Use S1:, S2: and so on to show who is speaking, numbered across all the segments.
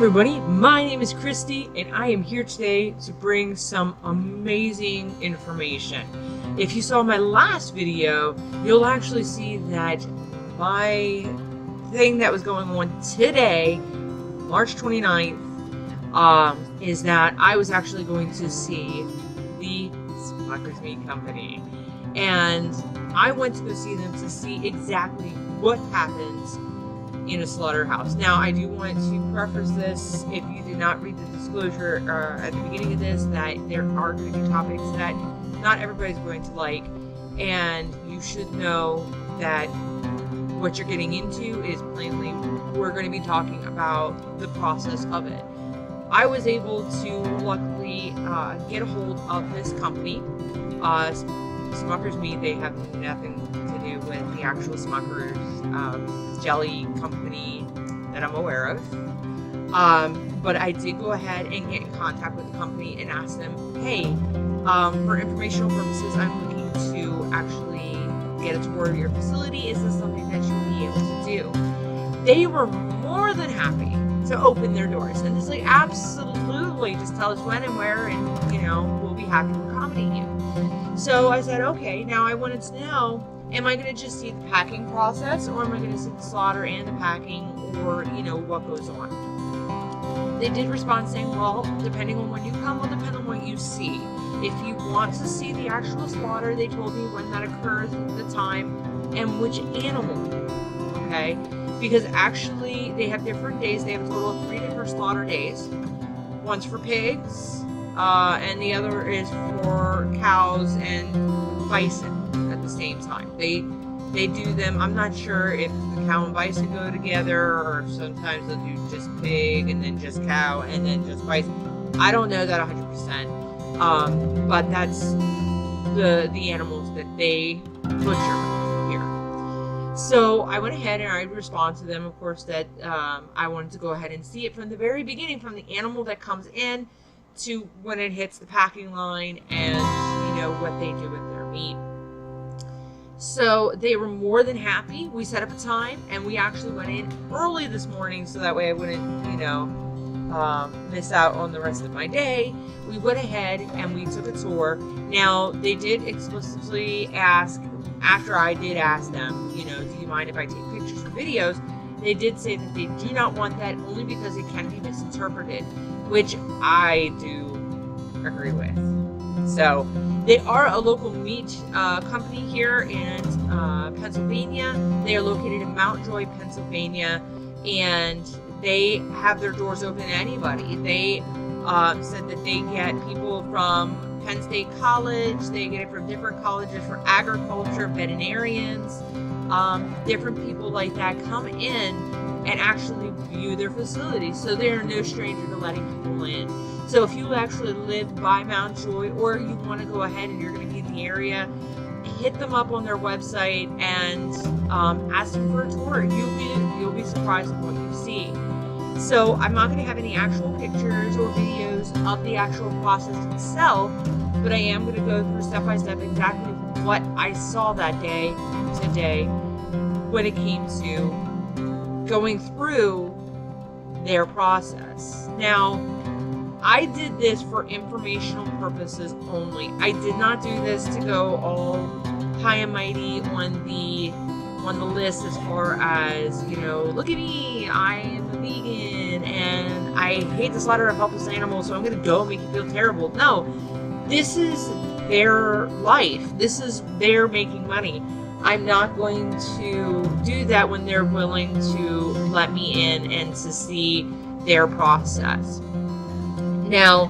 S1: everybody, my name is Christy and I am here today to bring some amazing information. If you saw my last video, you'll actually see that my thing that was going on today, March 29th, is that I was actually going to see the Slaughterhouse Meat Company. And I went to go see them to see exactly what happens in a slaughterhouse. Now, I do want to preface this, if you did not read the disclosure at the beginning of this, that there are going to be topics that not everybody's going to like, and you should know that what you're getting into is plainly, we're going to be talking about the process of it. I was able to luckily get a hold of this company, Smucker's Meat. They have nothing to do with the actual Smucker's jelly company that I'm aware of. But I did go ahead and get in contact with the company and ask them, hey, for informational purposes, I'm looking to actually get a tour of your facility. Is this something that you'll be able to do? They were more than happy to open their doors. And it's like, absolutely, just tell us when and where, and, you know, we'll be happy to accommodate you. So I said, okay, now I wanted to know, am I going to just see the packing process, or am I going to see the slaughter and the packing, or, you know, what goes on? They did respond saying, well, depending on when you come will depend on what you see. If you want to see the actual slaughter, they told me when that occurs, the time, and which animal, okay? Because actually, they have different days. They have a total of 3 different slaughter days. One's for pigs, and the other is for cows and bison at the same time. They do them. I'm not sure if the cow and bison go together, or if sometimes they'll do just pig and then just cow and then just bison. I don't know that 100%, but that's the animals that they butcher here. So I went ahead and I responded to them, of course, that I wanted to go ahead and see it from the very beginning, from the animal that comes in to when it hits the packing line, and, you know, what they do with their meat. So they were more than happy. We set up a time, and we actually went in early this morning so that way I wouldn't, you know, miss out on the rest of my day. We went ahead and we took a tour. Now, they did explicitly ask, after I did ask them, you know, do you mind if I take pictures or videos? They did say that they do not want that, only because it can be misinterpreted, which I do agree with. So they are a local meat company here in Pennsylvania. They are located in Mount Joy, Pennsylvania, and they have their doors open to anybody. They said that they get people from Penn State College, they get it from different colleges for agriculture, veterinarians, different people like that come in and actually view their facility. So they are no stranger to letting people in. So if you actually live by Mount Joy, or you want to go ahead and you're going to be in the area, hit them up on their website and ask them for a tour. You'll be surprised at what you see. So I'm not going to have any actual pictures or videos of the actual process itself, but I am going to go through step by step exactly what I saw that day today when it came to going through their process. Now, I did this for informational purposes only. I did not do this to go all high and mighty on the list as far as, you know, look at me, I am a vegan and I hate the slaughter of helpless animals, so I'm going to go and make you feel terrible. No, this is their life. This is their making money. I'm not going to do that when they're willing to let me in and to see their process. Now,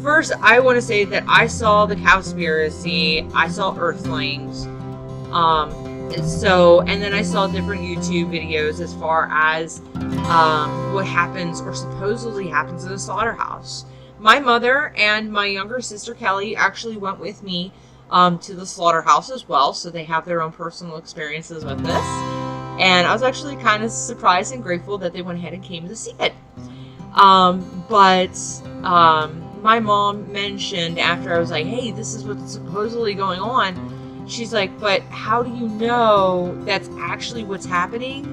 S1: first, I want to say that I saw the Cowspiracy, I saw Earthlings, and then I saw different YouTube videos as far as what happens or supposedly happens in a slaughterhouse. My mother and my younger sister Kelly actually went with me to the slaughterhouse as well, so they have their own personal experiences with this. And I was actually kind of surprised and grateful that they went ahead and came to see it. But my mom mentioned after I was like, hey, this is what's supposedly going on. She's like, but how do you know that's actually what's happening?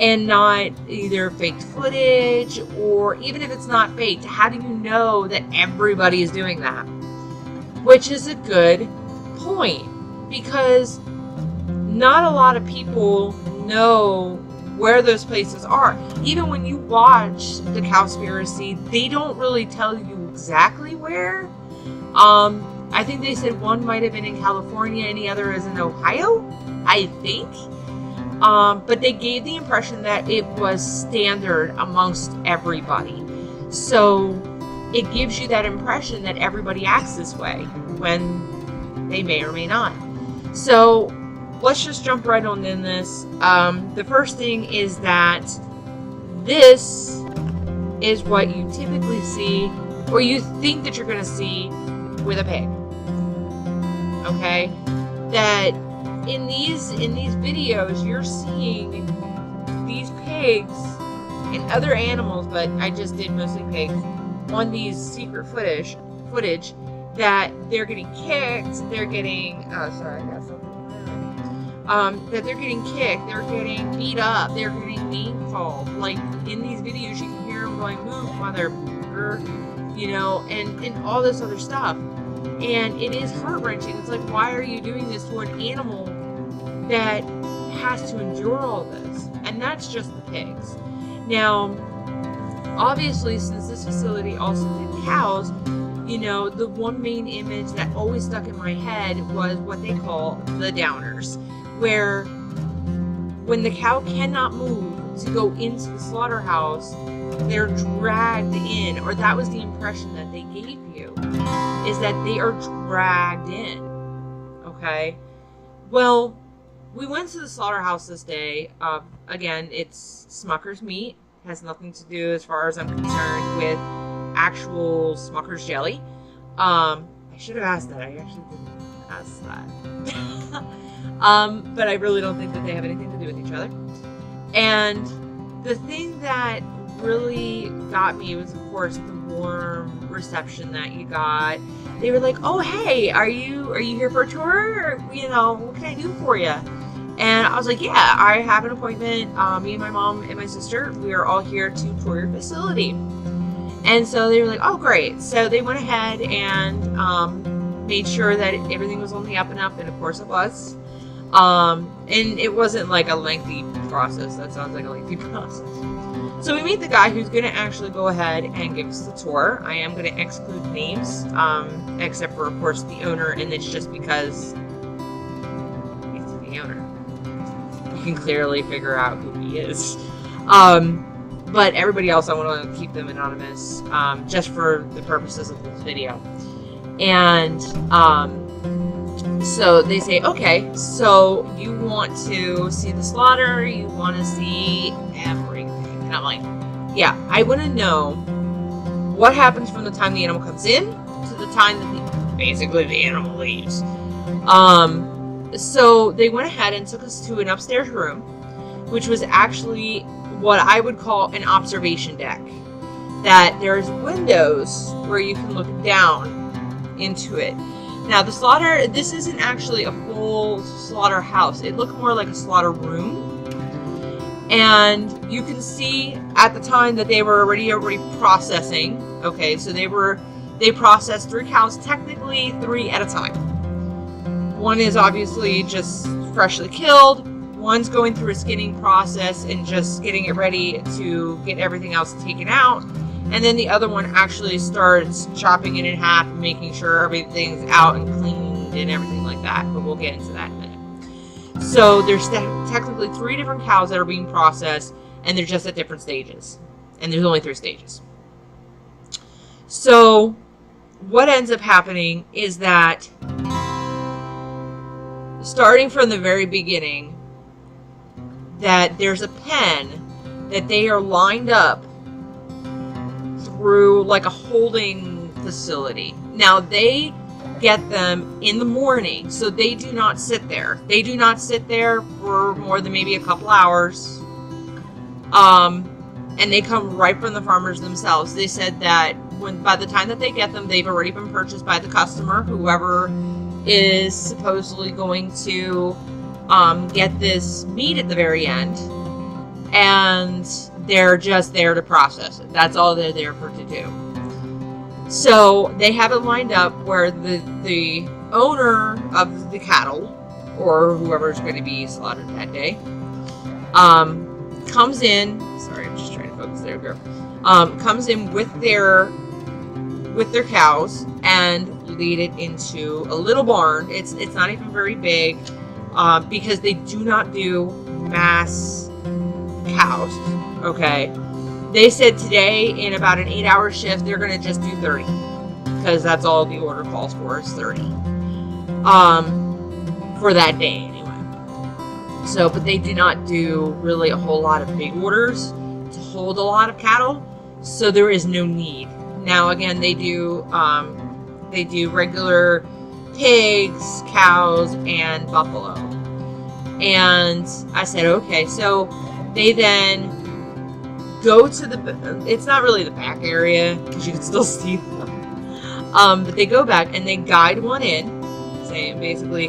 S1: and not either faked footage, or even if it's not faked, how do you know that everybody is doing that? Which is a good point, because not a lot of people know where those places are. Even when you watch the Cowspiracy, they don't really tell you exactly where. I think they said one might have been in California and the other is in Ohio, I think. But they gave the impression that it was standard amongst everybody. So it gives you that impression that everybody acts this way when they may or may not. So let's just jump right on in this. The first thing is that this is what you typically see, or you think that you're going to see with a pig. Okay? That in these videos, you're seeing these pigs and other animals, but I just did mostly pigs, on these secret footage that they're getting kicked, they're getting, that they're getting kicked, they're getting beat up, they're getting name called. Like in these videos, you can hear them going, "Move, mother," you know, and all this other stuff. And it is heart-wrenching. It's like, why are you doing this to an animal that has to endure all this? And that's just the pigs. Now, obviously, since this facility also did cows, you know, the one main image that always stuck in my head was what they call the downers, where when the cow cannot move to go into the slaughterhouse, they're dragged in, or that was the impression that they gave you, is that they are dragged in. Okay? Well, we went to the slaughterhouse this day. Again, it's Smucker's meat. Has nothing to do, as far as I'm concerned, with actual Smucker's jelly. I should have asked that. I actually didn't ask that. But I really don't think that they have anything to do with each other. And the thing that really got me was, of course, the warm reception that you got. They were like, "Oh, hey, are you here for a tour? Or, you know, what can I do for you?" And I was like, "Yeah, I have an appointment. Me and my mom and my sister, we are all here to tour your facility." And so they were like, "Oh, great." So they went ahead and made sure that everything was on the up and up, and of course it was. And it wasn't like a lengthy process. That sounds like a lengthy process. So we meet the guy who's going to actually go ahead and give us the tour. I am going to exclude names, except for, of course, the owner, and it's just because it's the owner. You can clearly figure out who he is. But everybody else, I want to keep them anonymous, just for the purposes of this video. And so they say, "Okay, so you want to see the slaughter, you want to see everything." And I'm like, "Yeah, I want to know what happens from the time the animal comes in to the time that basically the animal leaves." So they went ahead and took us to an upstairs room, which was actually what I would call an observation deck. That there's windows where you can look down into it. Now the slaughter, this isn't actually a full slaughterhouse. It looked more like a slaughter room. And you can see at the time that they were already processing. Okay, so they processed 3 cows, technically 3 at a time. One is obviously just freshly killed. One's going through a skinning process and just getting it ready to get everything else taken out. And then the other one actually starts chopping it in half and making sure everything's out and cleaned and everything like that. But we'll get into that in a minute. So there's technically 3 different cows that are being processed, and they're just at different stages. And there's only 3 stages. So what ends up happening is that starting from the very beginning, that there's a pen that they are lined up through like a holding facility. Now they get them in the morning, so they do not sit there. They do not sit there for more than maybe a couple hours. And they come right from the farmers themselves. They said that by the time that they get them, they've already been purchased by the customer, whoever is supposedly going to get this meat at the very end. and they're just there to process it. That's all they're there for to do. So they have it lined up where the owner of the cattle, or whoever's going to be slaughtered that day, comes in. Sorry, I'm just trying to focus. There we go. Comes in with their cows and lead it into a little barn. It's not even very big, because they do not do mass cows. Okay, they said today in about an 8-hour shift they're going to just do 30, because that's all the order calls for is 30 for that day anyway. So, but they do not do really a whole lot of big orders to hold a lot of cattle, so there is no need. Now again, they do regular pigs, cows, and buffalo. And I said, okay. So they then go to it's not really the back area, because you can still see them. But they go back and they guide one in, saying basically,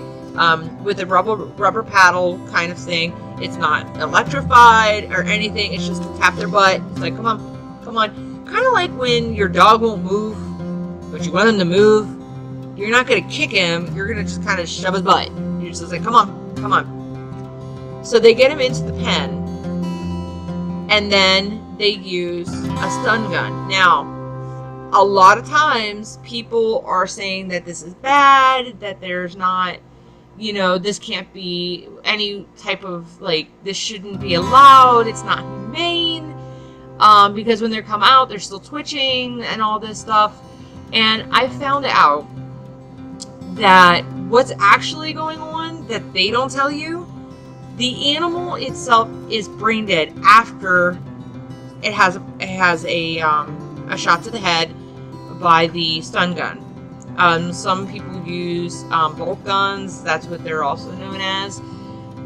S1: with a rubber paddle kind of thing. It's not electrified or anything. It's just to tap their butt. It's like, come on, come on. Kind of like when your dog won't move, but you want him to move. You're not going to kick him. You're going to just kind of shove his butt. You're just like, come on, come on. So they get him into the pen, and then they use a stun gun. Now, a lot of times people are saying that this is bad, that there's not, you know, this can't be any type of, like, this shouldn't be allowed. It's not humane. Because when they come out, they're still twitching and all this stuff. And I found out that what's actually going on that they don't tell you, the animal itself is brain dead after it has a shot to the head by the stun gun. Some people use bolt guns. That's what they're also known as.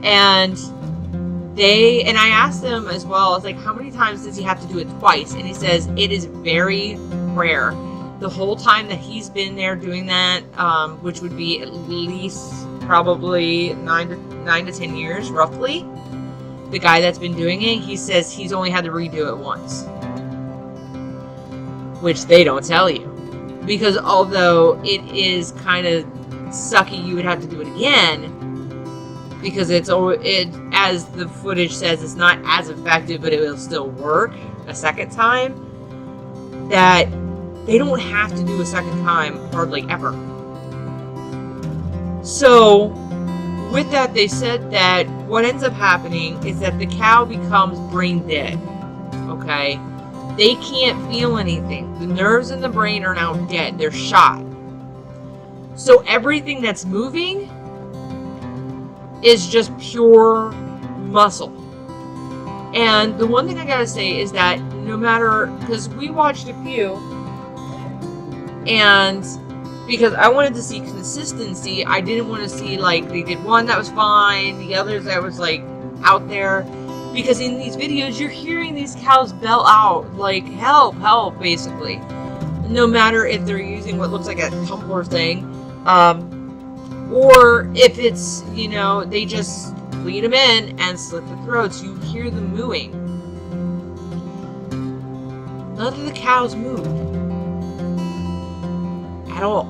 S1: And I asked him as well, I was like, how many times does he have to do it twice? And he says it is very rare. The whole time that he's been there doing that, which would be at least probably 9 to 10 years, roughly, the guy that's been doing it, he says he's only had to redo it once. Which they don't tell you. Because although it is kind of sucky, you would have to do it again, because as the footage says, it's not as effective, but it will still work a second time, that they don't have to do a second time hardly ever. So with that, they said that what ends up happening is that the cow becomes brain dead. Okay, they can't feel anything. The nerves in the brain are now dead. They're shot. So everything that's moving is just pure muscle. And the one thing I gotta say is that no matter, because we watched a few, and because I wanted to see consistency, I didn't want to see like they did one that was fine, the others that was like out there. Because in these videos, you're hearing these cows bell out like help, help, basically. No matter if they're using what looks like a tumbler thing, or if it's, you know, they just lead them in and slit the throats. You hear them mooing. None of the cows moved at all.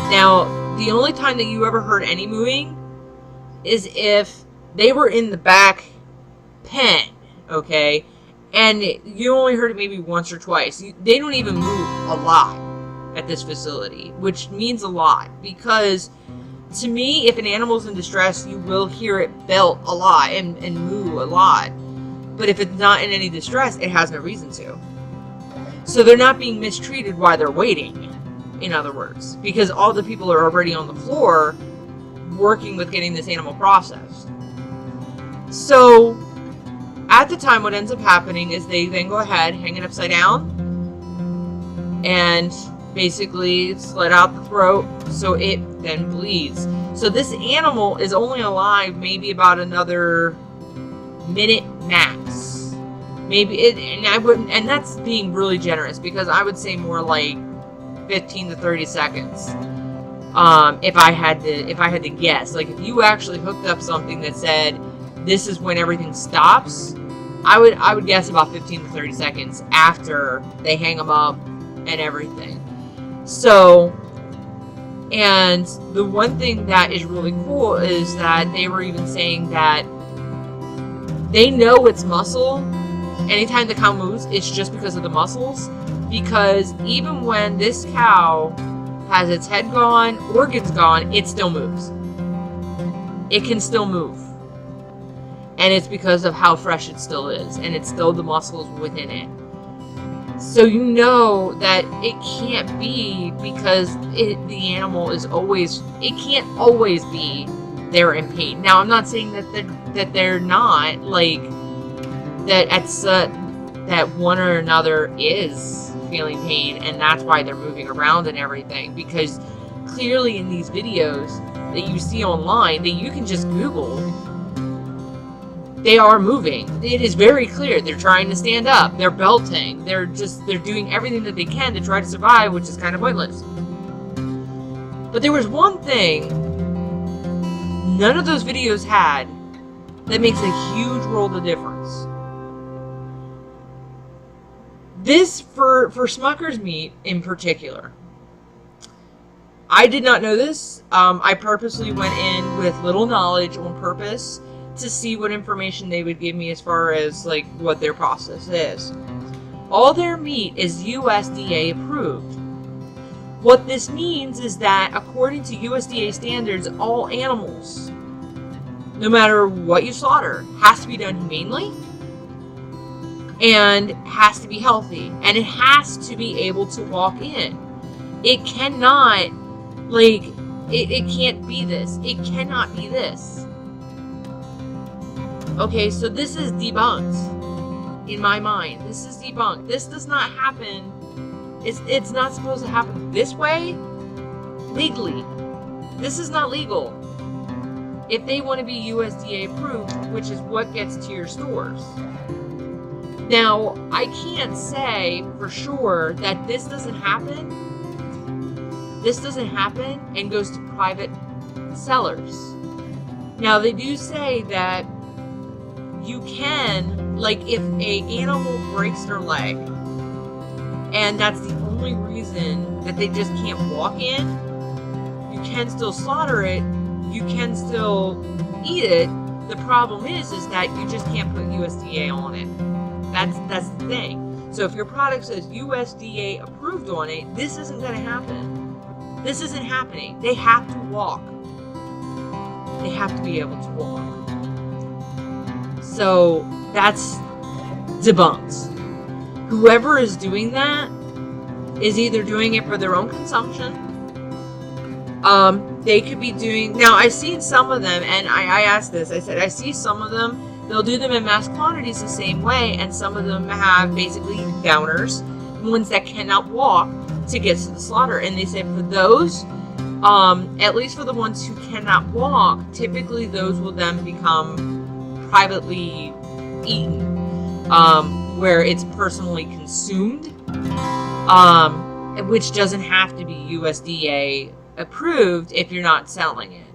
S1: Now, the only time that you ever heard any mooing is if they were in the back pen, okay? And you only heard it maybe once or twice. They don't even move a lot at this facility, which means a lot, because to me, if an animal's in distress, you will hear it belt a lot and moo a lot. But if it's not in any distress, it has no reason to. So they're not being mistreated while they're waiting, in other words, because all the people are already on the floor working with getting this animal processed. So at the time, what ends up happening is they then go ahead, hang it upside down, and basically slit out the throat so it then bleeds. So this animal is only alive maybe about another minute max. Maybe it, and that's being really generous, because I would say more like 15 to 30 seconds. If I had to guess, like if you actually hooked up something that said this is when everything stops. I would guess about 15 to 30 seconds after they hang them up and everything. So, and the one thing that is really cool is that they were even saying that they know it's muscle. Anytime the cow moves, it's just because of the muscles. Because even when this cow has its head gone, organs gone, it still moves. It can still move. And it's because of how fresh it still is. And it's still the muscles within it. So you know that it can't be because the animal is always, it can't always be there in pain. Now, I'm not saying that they're not, like, that that one or another is feeling pain, and that's why they're moving around and everything. Because clearly in these videos that you see online, that you can just Google, they are moving. It is very clear. They're trying to stand up. They're belting. They're doing everything that they can to try to survive, which is kind of pointless. But there was one thing none of those videos had that makes a huge world of difference. This, for Smucker's meat in particular, I did not know this. I purposely went in with little knowledge on purpose to see what information they would give me as far as like what their process is. All their meat is USDA approved. What this means is that according to USDA standards, all animals, no matter what you slaughter, has to be done humanely and has to be healthy, and it has to be able to walk in. It cannot, like, it can't be this. It cannot be this. Okay, so this is debunked in my mind. This is debunked. This does not happen. It's not supposed to happen this way legally. This is not legal. If they want to be USDA approved, which is what gets to your stores. Now, I can't say for sure that this doesn't happen. This doesn't happen and goes to private sellers. Now, they do say that you can, like, if an animal breaks their leg and that's the only reason that they just can't walk in, you can still slaughter it, you can still eat it. The problem is that you just can't put USDA on it. That's the thing. So if your product says USDA approved on it, this isn't going to happen. This isn't happening. They have to walk. They have to be able to walk. So that's debunked. Whoever is doing that is either doing it for their own consumption. They could be doing, now I've seen some of them, and I asked this, I said, I see some of them, they'll do them in mass quantities the same way, and some of them have basically downers, ones that cannot walk to get to the slaughter. And they said for those, at least for the ones who cannot walk, typically those will then become privately eaten, where it's personally consumed, which doesn't have to be USDA approved if you're not selling it.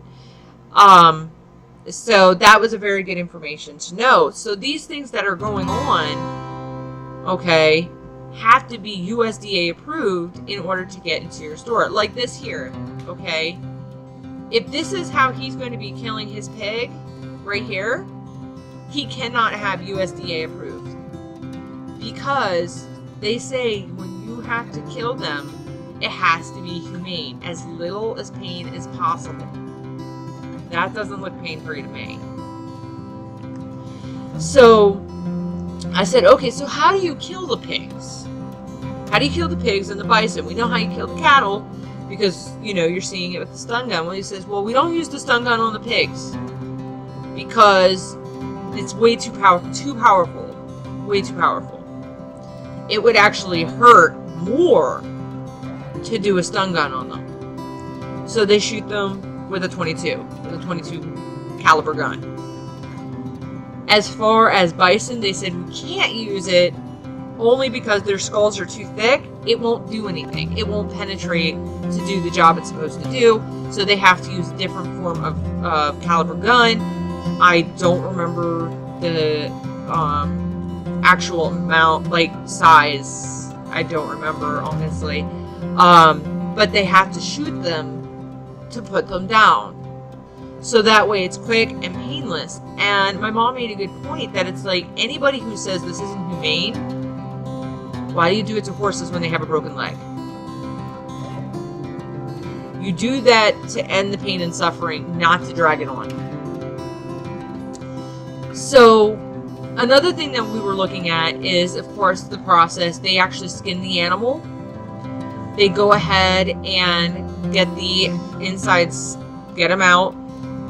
S1: So that was a very good information to know. So these things that are going on, okay, have to be USDA approved in order to get into your store. Like this here, okay? If this is how he's going to be killing his pig right here, he cannot have USDA approved. Because they say when you have to kill them, it has to be humane, as little as pain as possible. That doesn't look pain-free to me. So I said, okay, so how do you kill the pigs? How do you kill the pigs and the bison? We know how you kill the cattle because, you know, you're seeing it with the stun gun. Well, he says, well, we don't use the stun gun on the pigs because it's way too powerful, way too powerful. It would actually hurt more to do a stun gun on them. So they shoot them with a 22 caliber gun. As far as bison, they said we can't use it only because their skulls are too thick. It won't do anything. It won't penetrate to do the job it's supposed to do. So they have to use a different form of caliber gun I don't remember the actual amount, like size. I don't remember, honestly. But they have to shoot them to put them down. So that way it's quick and painless. And my mom made a good point that it's like, anybody who says this isn't humane, why do you do it to horses when they have a broken leg? You do that to end the pain and suffering, not to drag it on. So another thing that we were looking at is, of course, the process. They actually skin the animal. They go ahead and get the insides, get them out,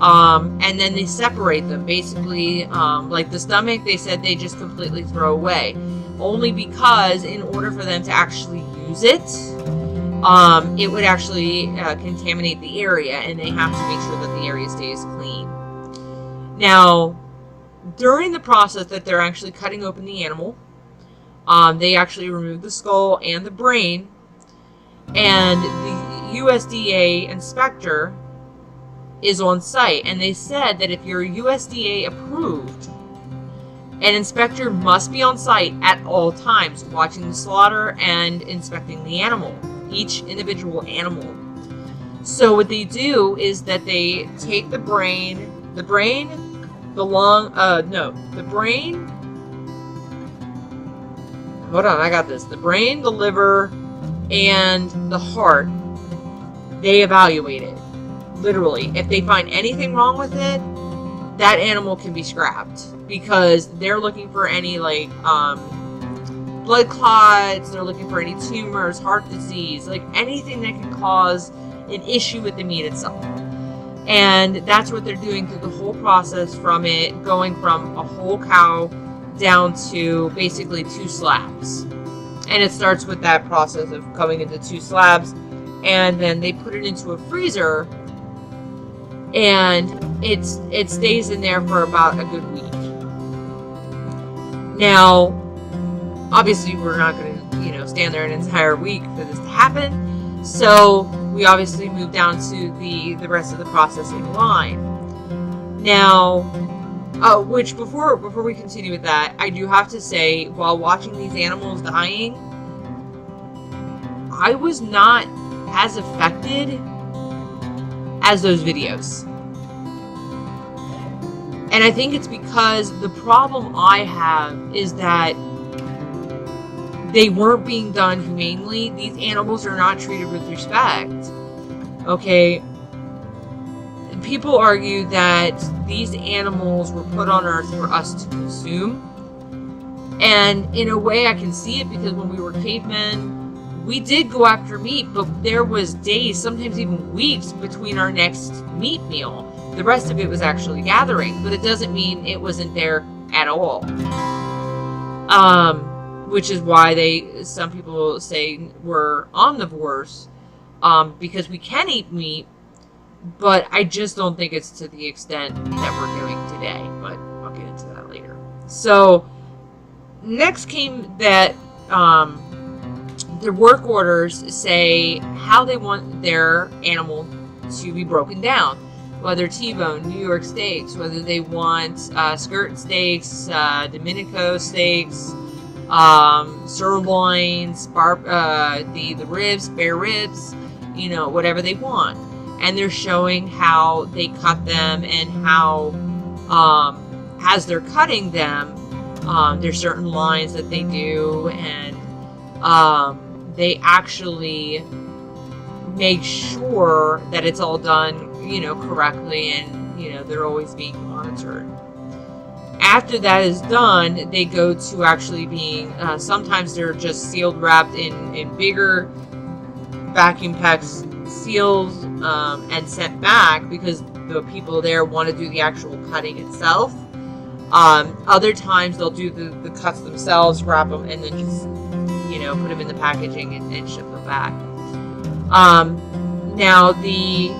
S1: and then they separate them. Basically, like the stomach, they said they just completely throw away. Only because in order for them to actually use it, it would actually contaminate the area, and they have to make sure that the area stays clean. Now, during the process that they're actually cutting open the animal, they actually remove the skull and the brain, and the USDA inspector is on site, and they said that if you're USDA approved, an inspector must be on site at all times, watching the slaughter and inspecting the animal, each individual animal. So what they do is that they take the brain, the brain, hold on, I got this. The brain, the liver, and the heart, they evaluate it. Literally. If they find anything wrong with it, that animal can be scrapped, because they're looking for any, like, blood clots, they're looking for any tumors, heart disease, like anything that can cause an issue with the meat itself. And that's what they're doing through the whole process, from it going from a whole cow down to basically 2 slabs. And it starts with that process of coming into 2 slabs, and then they put it into a freezer, and it stays in there for about a good week. Now, obviously we're not going to, stand there an entire week for this to happen. So we obviously move down to the rest of the processing line. Now, which before we continue with that, I do have to say, while watching these animals dying, I was not as affected as those videos. And I think it's because the problem I have is that they weren't being done humanely. These animals are not treated with respect. Okay? People argue that these animals were put on Earth for us to consume. And in a way I can see it, because when we were cavemen, we did go after meat, but there was days, sometimes even weeks, between our next meat meal. The rest of it was actually gathering, but it doesn't mean it wasn't there at all. Which is why some people say we're omnivores, because we can eat meat, but I just don't think it's to the extent that we're doing today, but I'll get into that later. So next came that the work orders say how they want their animal to be broken down, whether T-bone, New York steaks, whether they want skirt steaks, Dominico steaks, sirloins, the ribs, spare ribs, whatever they want. And they're showing how they cut them, and how as they're cutting them, there's certain lines that they do, and they actually make sure that it's all done, correctly, and, they're always being monitored. After that is done, they go to actually being, sometimes they're just sealed, wrapped in bigger vacuum packed seals, and sent back, because the people there want to do the actual cutting itself. Other times they'll do the cuts themselves, wrap them, and then just, put them in the packaging and ship them back. Now the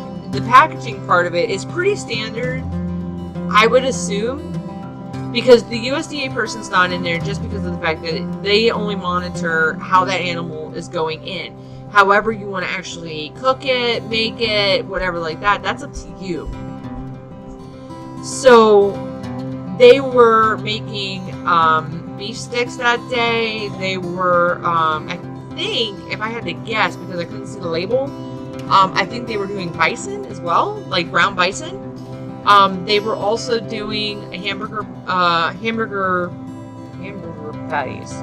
S1: packaging part of it is pretty standard, I would assume, because the USDA person's not in there just because of the fact that they only monitor how that animal is going in. However you want to actually cook it, make it, whatever like that, that's up to you. So they were making beef sticks that day. They were, I think, if I had to guess, because I couldn't see the label, I think they were doing bison as well, like ground bison. They were also doing a hamburger patties.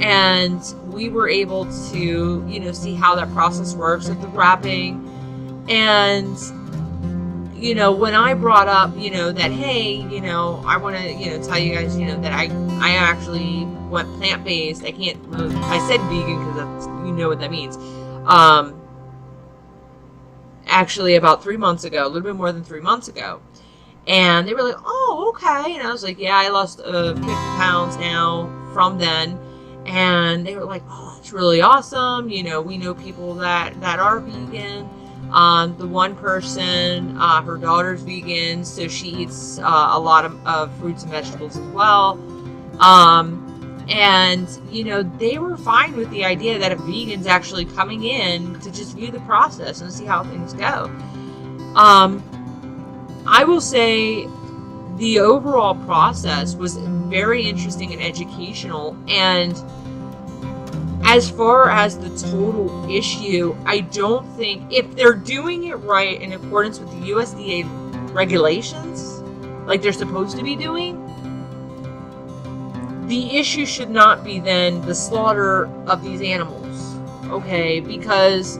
S1: And we were able to, you know, see how that process works with the wrapping. And, you know, when I brought up, you know, that, hey, you know, I want to, you know, tell you guys, you know, that I actually went plant-based. I can't, I said vegan because that's, you know what that means. Actually about 3 months ago, a little bit more than 3 months ago. And they were like, oh, okay. And I was like, yeah, I lost 50 pounds now from then. And they were like, oh, that's really awesome. You know, we know people that are vegan. The one person, her daughter's vegan, so she eats a lot of fruits and vegetables as well. And, you know, they were fine with the idea that a vegan's actually coming in to just view the process and see how things go. I will say the overall process was very interesting and educational. And as far as the total issue, I don't think, if they're doing it right in accordance with the USDA regulations, like they're supposed to be doing, the issue should not be then the slaughter of these animals, okay? Because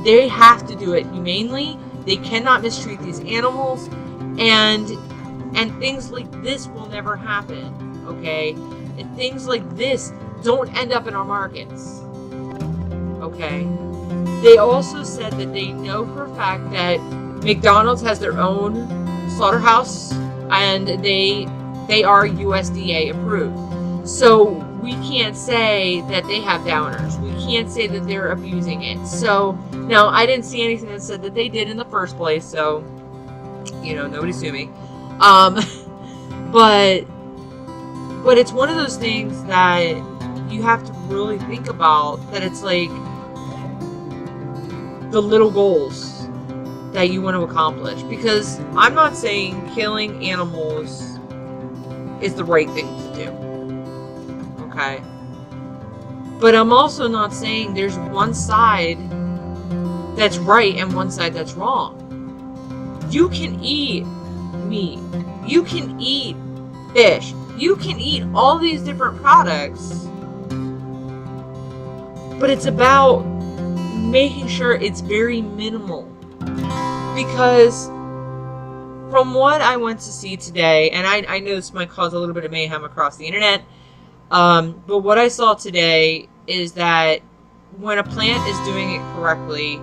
S1: they have to do it humanely. They cannot mistreat these animals, and things like this will never happen, okay? And things like this don't end up in our markets, okay? They also said that they know for a fact that McDonald's has their own slaughterhouse, and they are USDA approved. So we can't say that they have downers. We can't say that they're abusing it. So, now, I didn't see anything that said that they did in the first place, so, you know, nobody sue me. But it's one of those things that you have to really think about, that it's like the little goals that you want to accomplish. Because I'm not saying killing animals is the right thing to do. Okay? But I'm also not saying there's one side that's right and one side that's wrong. You can eat meat. You can eat fish. You can eat all these different products. But it's about making sure it's very minimal. Because from what I went to see today, and I know this might cause a little bit of mayhem across the internet, but what I saw today is that when a plant is doing it correctly,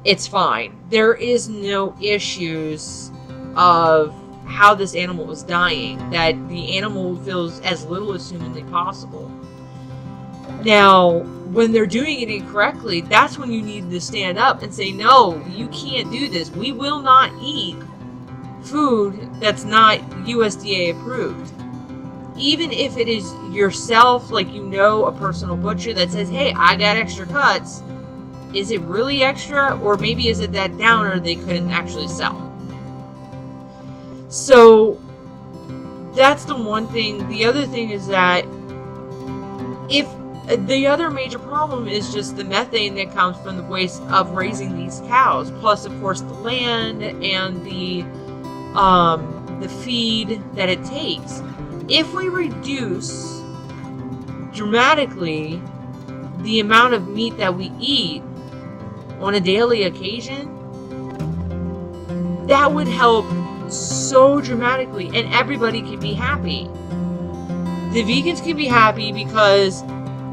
S1: it's fine. There is no issues of how this animal was dying, that the animal feels as little as humanly possible. Now, when they're doing it incorrectly, that's when you need to stand up and say, no, you can't do this. We will not eat food that's not USDA approved. Even if it is yourself, like, you know, a personal butcher that says, hey, I got extra cuts. Is it really extra? Or maybe is it that downer they couldn't actually sell? So that's the one thing. The other thing is that if the other major problem is just the methane that comes from the waste of raising these cows, plus of course the land and the feed that it takes. If we reduce dramatically the amount of meat that we eat on a daily occasion, that would help so dramatically, and everybody can be happy. The vegans can be happy because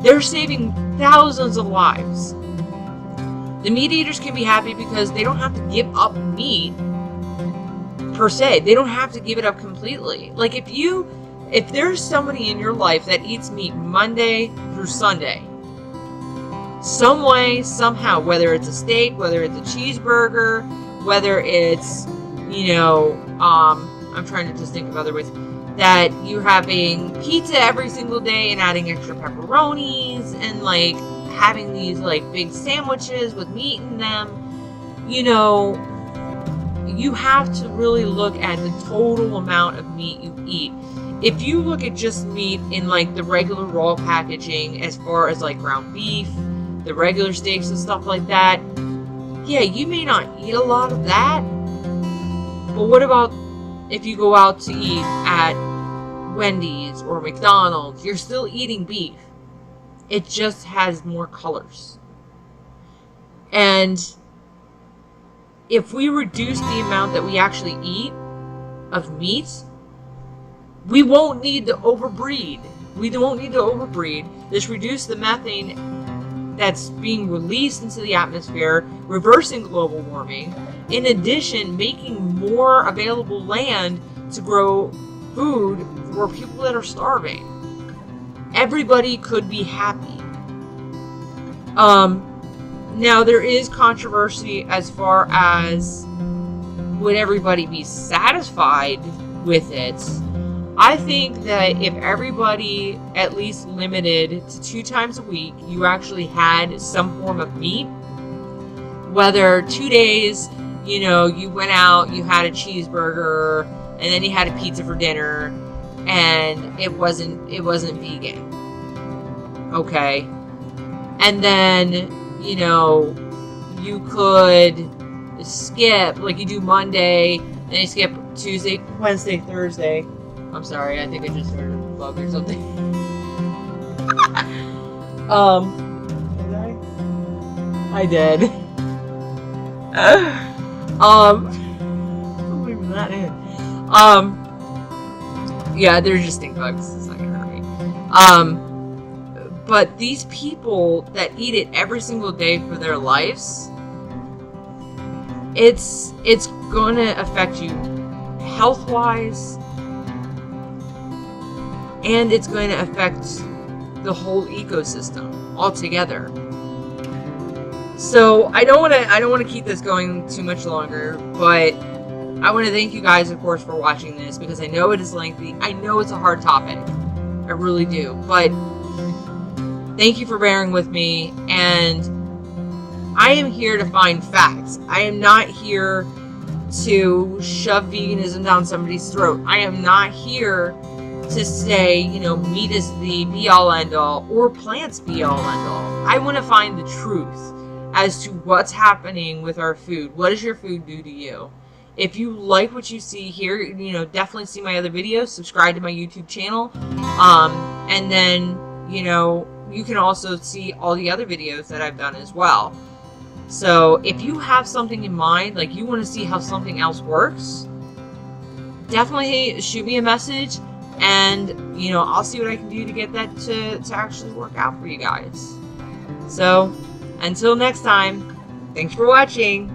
S1: they're saving thousands of lives. The meat eaters can be happy because they don't have to give up meat per se. They don't have to give it up completely. Like, if there's somebody in your life that eats meat Monday through Sunday, some way, somehow, whether it's a steak, whether it's a cheeseburger, whether it's, you know, I'm trying to just think of other ways, that you're having pizza every single day and adding extra pepperonis and, like, having these, like, big sandwiches with meat in them, you know, you have to really look at the total amount of meat you eat. If you look at just meat in like the regular raw packaging, as far as like ground beef, the regular steaks and stuff like that, yeah, you may not eat a lot of that. But what about if you go out to eat at Wendy's or McDonald's? You're still eating beef. It just has more colors. And if we reduce the amount that we actually eat of meat, we won't need to overbreed. We won't need to overbreed. This reduce the methane that's being released into the atmosphere, reversing global warming. In addition, making more available land to grow food for people that are starving. Everybody could be happy. Now there is controversy as far as would everybody be satisfied with it. I think that if everybody at least limited to 2 times a week, you actually had some form of meat, whether 2 days, you know, you went out, you had a cheeseburger, and then you had a pizza for dinner, and it wasn't vegan. Okay. And then, you know, you could skip, like you do Monday, and you skip Tuesday, Wednesday, Thursday. I'm sorry, I think I just heard a bug or something. Did I did. Leave that in. Yeah, they're just stink bugs. It's not gonna hurt me. But these people that eat it every single day for their lives, it's gonna affect you health-wise, and it's going to affect the whole ecosystem altogether. So I don't want to keep this going too much longer, but I want to thank you guys, of course, for watching this, because I know it is lengthy. I know it's a hard topic. I really do. But thank you for bearing with me, and I am here to find facts. I am not here to shove veganism down somebody's throat. I am not here to say, you know, meat is the be-all end-all or plants be-all end-all. I want to find the truth as to what's happening with our food. What does your food do to you? If you like what you see here, you know, definitely see my other videos. Subscribe to my YouTube channel. And then, you know, you can also see all the other videos that I've done as well. So if you have something in mind, like you want to see how something else works, definitely shoot me a message. And, you know, I'll see what I can do to get that to actually work out for you guys. So, until next time, thanks for watching.